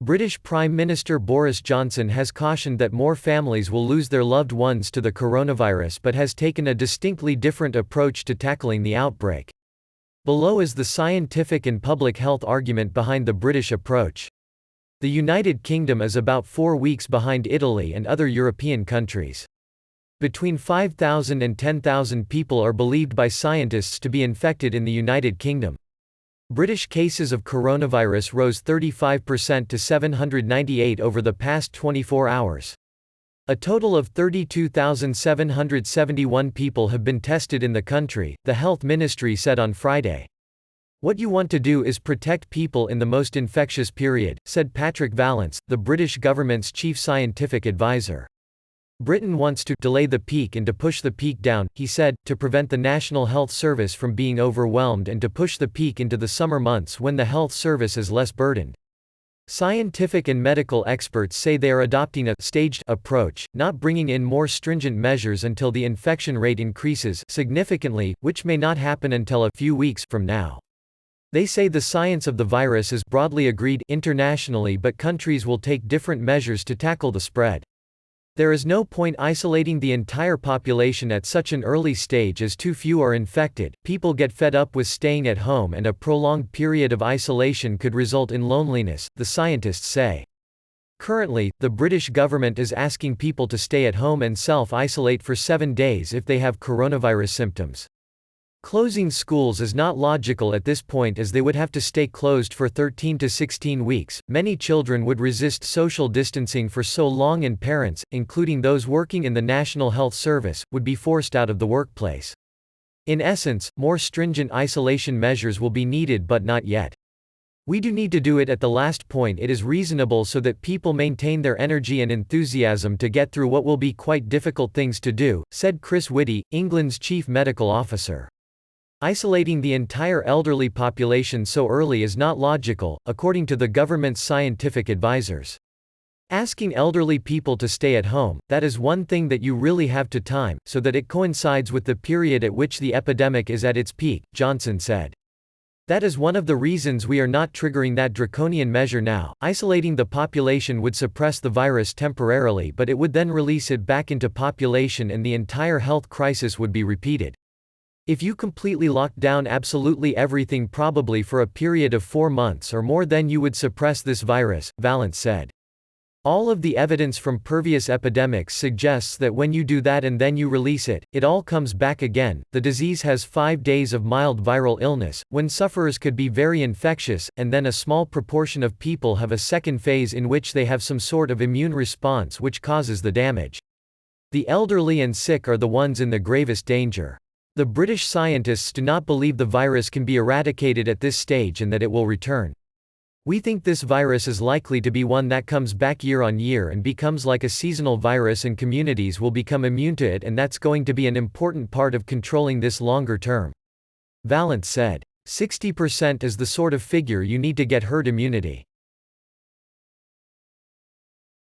British Prime Minister Boris Johnson has cautioned that more families will lose their loved ones to the coronavirus but has taken a distinctly different approach to tackling the outbreak. Below is the scientific and public health argument behind the British approach. The United Kingdom is about 4 weeks behind Italy and other European countries. Between 5,000 and 10,000 people are believed by scientists to be infected in the United Kingdom. British cases of coronavirus rose 35% to 798 over the past 24 hours. A total of 32,771 people have been tested in the country, the Health Ministry said on Friday. "What you want to do is protect people in the most infectious period," said Patrick Vallance, the British government's chief scientific advisor. "Britain wants to delay the peak and to push the peak down," he said, "to prevent the National Health Service from being overwhelmed and to push the peak into the summer months when the health service is less burdened." Scientific and medical experts say they are adopting a staged approach, not bringing in more stringent measures until the infection rate increases significantly, which may not happen until a few weeks from now. They say the science of the virus is broadly agreed internationally, but countries will take different measures to tackle the spread. "There is no point isolating the entire population at such an early stage as too few are infected. People get fed up with staying at home and a prolonged period of isolation could result in loneliness," the scientists say. Currently, the British government is asking people to stay at home and self-isolate for 7 days if they have coronavirus symptoms. Closing schools is not logical at this point as they would have to stay closed for 13 to 16 weeks. Many children would resist social distancing for so long and parents, including those working in the National Health Service, would be forced out of the workplace. In essence, more stringent isolation measures will be needed but not yet. "We do need to do it at the last point it is reasonable so that people maintain their energy and enthusiasm to get through what will be quite difficult things to do," said Chris Whitty, England's chief medical officer. Isolating the entire elderly population so early is not logical, according to the government's scientific advisors. Asking elderly people to stay at home, that is one thing that you really have to time, so that it coincides with the period at which the epidemic is at its peak, Johnson said. "That is one of the reasons we are not triggering that draconian measure now. Isolating the population would suppress the virus temporarily, but it would then release it back into population and the entire health crisis would be repeated. If you completely locked down absolutely everything probably for a period of 4 months or more, then you would suppress this virus," Vallance said. "All of the evidence from previous epidemics suggests that when you do that and then you release it, it all comes back again. The disease has 5 days of mild viral illness, when sufferers could be very infectious, and then a small proportion of people have a second phase in which they have some sort of immune response which causes the damage. The elderly and sick are the ones in the gravest danger. The British scientists do not believe the virus can be eradicated at this stage and that it will return. We think this virus is likely to be one that comes back year on year and becomes like a seasonal virus and communities will become immune to it, and that's going to be an important part of controlling this longer term," Vallance said. 60% is the sort of figure you need to get herd immunity.